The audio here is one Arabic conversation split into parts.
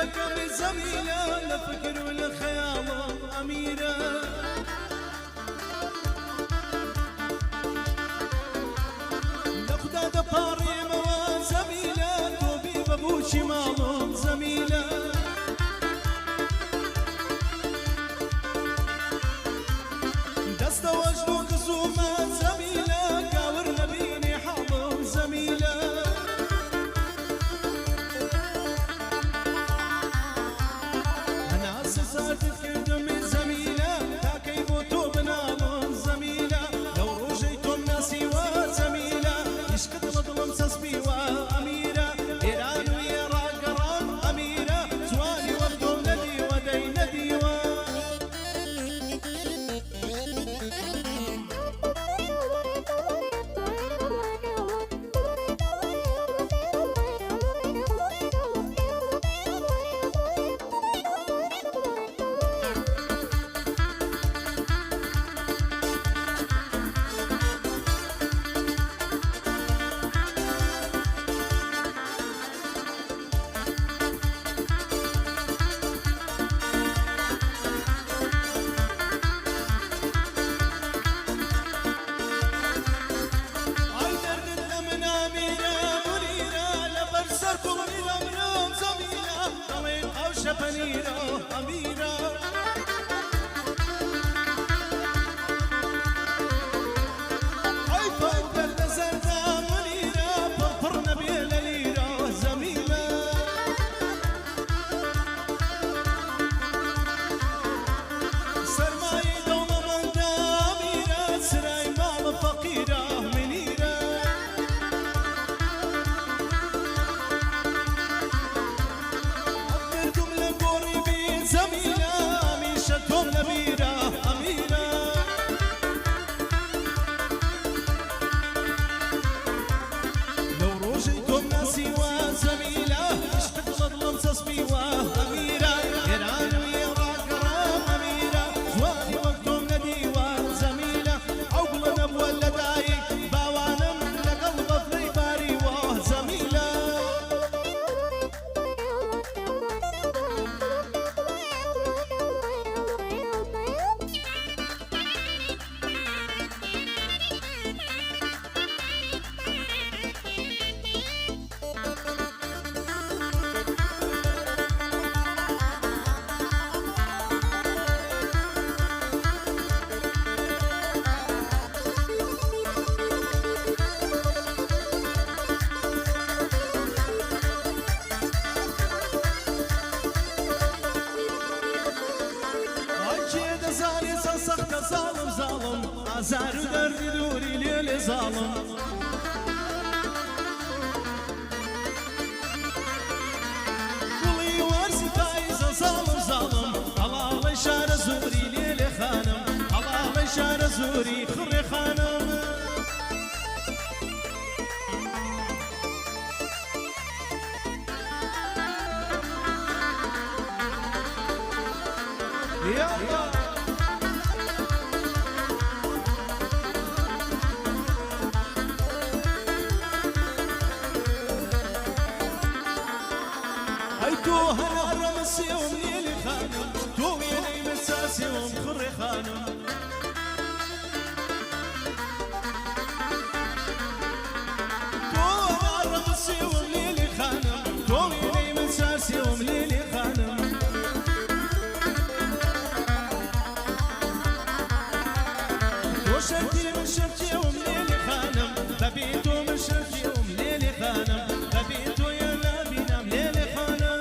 لكم زميلة لفكر والخيال أميرة لخدا دباري موان زميلة توبي بابوشي مالون زميلة دست وجنو خصومة زميلة قاور نبيني حاضر زميلة أنا أسسات تفكر من زميلة تاكي بوتو بنالون زميلة لو رجيتم ناسي وزميلة يشكت مظلم سسبي وأميرة إيران ويرا قرام أميرة زوالي وردو ندي ودي ندي شبنيرة أميرة عيفا وقلنا زرنا منيرة بنفرنا بيلا ليرة زميلة سرماي دوما من داميرة سراي مال فقيرة منيرة زميلة ميشتهم نبيرة أميرة لو روجيتم ناسي وزميلة اشتق مظلم تصبي وأميرة إيران ويرا قرام أميرة زوالي وقتهم ندي وزميلة عقلنا بولا دايك باوانم لقلب فلي باري وزميلة سخت ظالم ظالم عزار ودرد دوري ليل ظالم قولي وارسي فايزة ظالم ظالم الله شار زوري ليل خانم الله شار زوري خري خانم يا الله تو هنا الرمس يوم ليلي خانم تو يلي مساس يوم خري خانم تو هنا الرمس يوم ليلي خانم تو يلي مساس يوم ليلي خانم تو شفتي من شفتي يوم ليلي خانم ببيتو من شفتي يوم ليلي خانم ببيتو يلا بينام ليلي خانم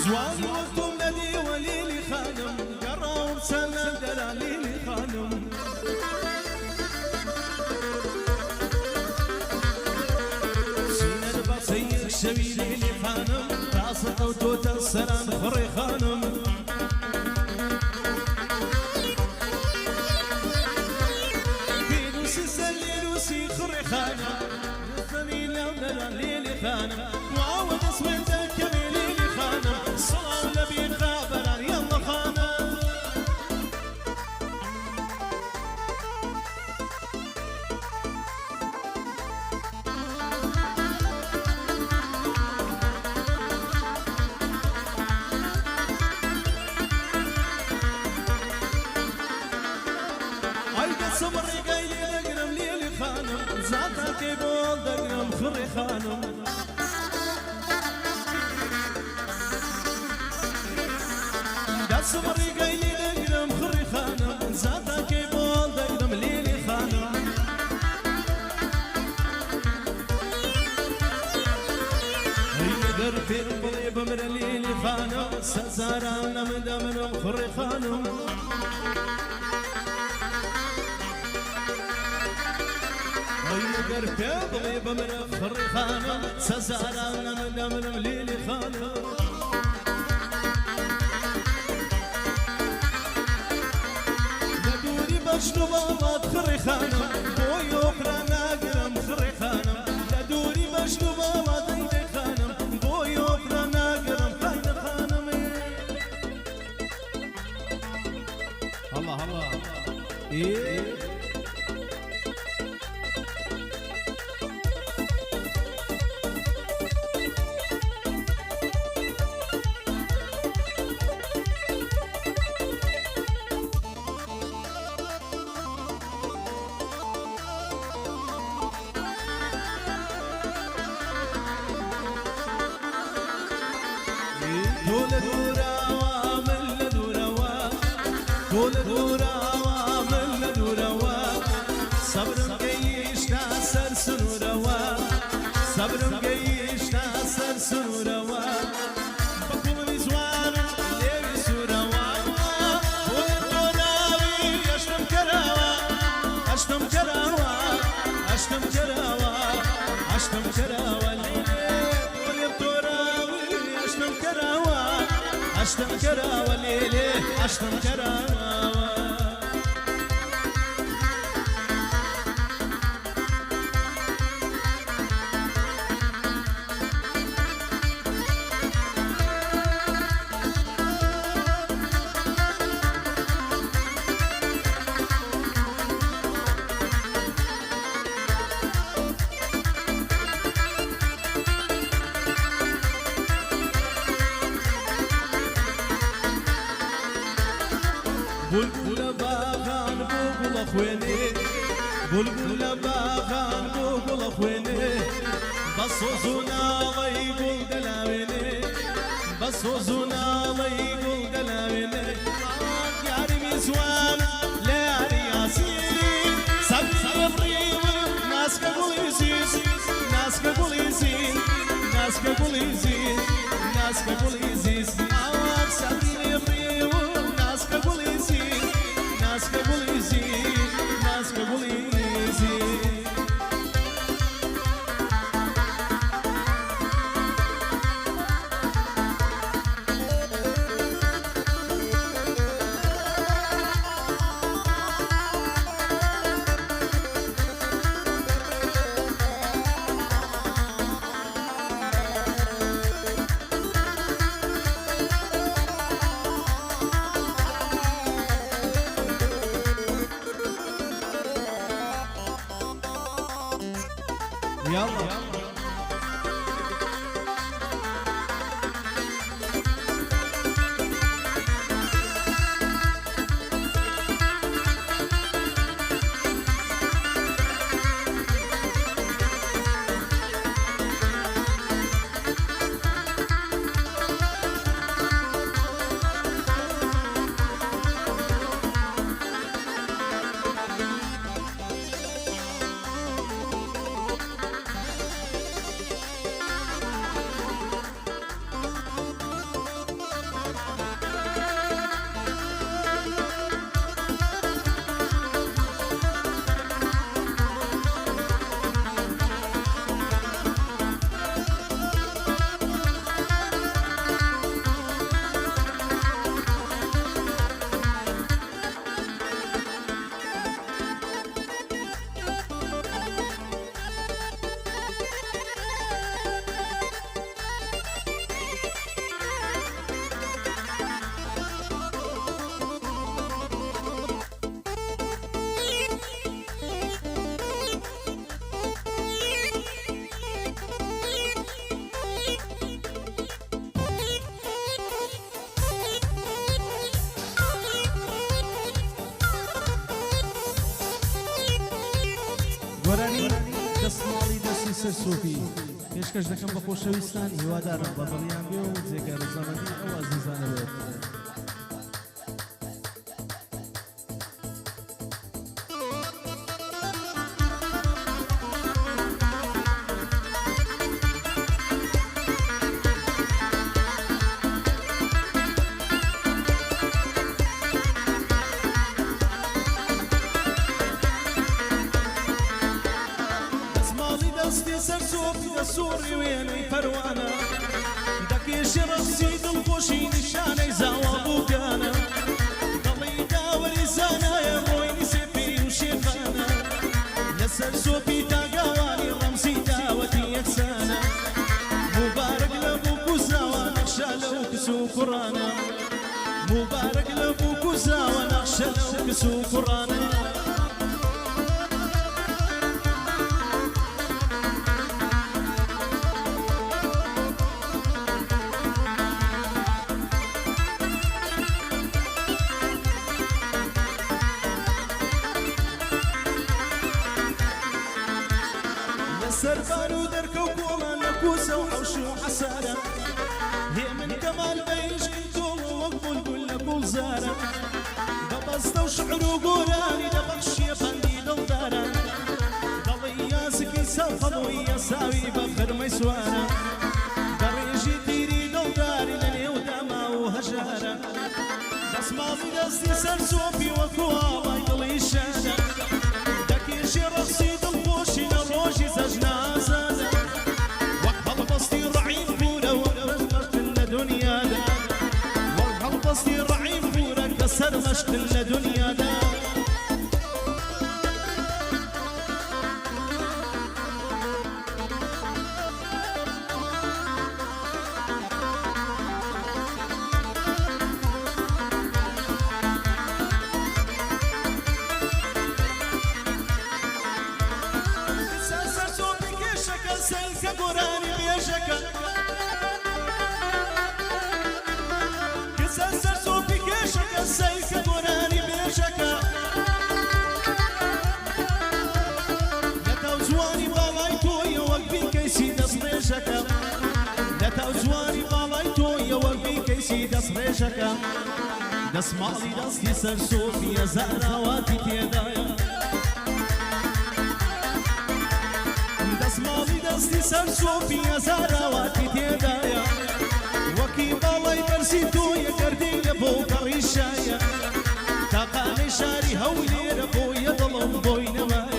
زوان وقتم ندي وليلي خانم قراهم سنة دلاليلي خانم سينا بصير شوي ليلي خانم تاسط وتوت السلام خري خانم بيدو سيسلي دروسي خري خانم الزميلة ولنا ليلي خانم وعود اسود كميلي خانم الصلاة والنبي خابر يلا خانم صبري قايلي دقرم ليلي خانم زعتها كيبول دقرم خري خانم دا صبري قايلي دقرم خري خانم زعتها كيبول دقرم ليلي خانم هي درفي بلي بمر ليلي خانم سزاران مدمر خري خانم قربي بلي بمر خري خانم سزاران مدمر ليلي خانم لدوري بشنو بابات خري خانم بوي اخرى ناقرم خري خانم لدوري بشنو بابات ايدي خانم بوي اخرى ناقرم خاين خانم الله الله ايه دول دورا من دورا دول دورا من دورا صبر جيش تاسر سنورا صبر جيش تاسر سنورا بكم مزوان ليل سورا دول دورا اشتم كراوا اشتم كراوا اشتم كراوا اشتم كراوا اشتم كراوة ليلي اشتم كراوة بلبل باغان بوبل خويني بلبل باغان بوبل خويني بصوزونا الله يقول دلاويني بصوزونا الله يقول دلاويني ياري مزوان لاري ياسين صبري ناس كبوليزيز ناس كبوليزين ناس كبوليزين ناس كبوليزيز صبري بريو ناس كبوليزين ناس كبوليزين ناس كبوليزين يلا دەستماڵی دەستی سەرسووفی پێشکەش دەکەم بە خۆشەویستان هیوادارم بە دڵیان بێ و جێگە ڕزامەندی ئەو ئازیزانە بێت. سووری وێنەی پەروانە دەکێشی ڕەسی دڵخۆشی نیشانەی زاوا بووکانە دڵی داوەری زانایە ڕۆینی سێپی و شێخانە لەسەر سۆپی تاگاوانی ڕەمزی داوەتی یەکسانە مبارەک لە بووک و زاوە نەخشە لەو کس و کوڕانە مبارەک لە بووک و زاوە نەخشە لەو کس و کوڕانە سربان و دەرکە و کۆڵە نەکوسە و حەوش و حەسارە هێ من کەمال بەیشکی تۆڵ وەک بولبول لە گوڵزارە بەبەستە و شعر و گۆرانی دەبەخشیە بەندی دڵدارە دەڵی یاسکی سەڵخەڵۆی یەساوی بە خرمەی سوارە بەڕێژی تیری دڵداری لە نێو دەما و هەژارە دەسماڵی دەستی سەر سۆپی وەکو ئاڵای دڵی شانە دەکێشی ڕەقسی دڵخۆشی لە ڕۆژی زەژنازانە وەک هەڵبەستی ڕەعیم بوورە و سەرمەشتن لە دونیادا وەک هەڵبەستی ڕەعیم بوورە کە سەرمەشتن لە دونیادا سەیکە گۆرانی بێژەکە کچە سەر سۆپی کێشەکە سەیکە گۆرانی بێژەکە لەتاو جوانی باڵای تۆیە وەک بیکەیسی دەستڕێژەکە لەتاو جوانی باڵای تۆیە وەک بیکەیسی دەستڕێژەکە دەسماڵی دەستی سەر سۆپی هەزاراواتی تێدایە دەسماڵی دەستی سەر سۆپی هەزاراواتی تێدایە وەکی باڵای بەرزی تۆیە گەردەی لە بۆ گەڕی شایە تاقانەی شاری هەولێرە بۆیە دڵم بۆی نەمایە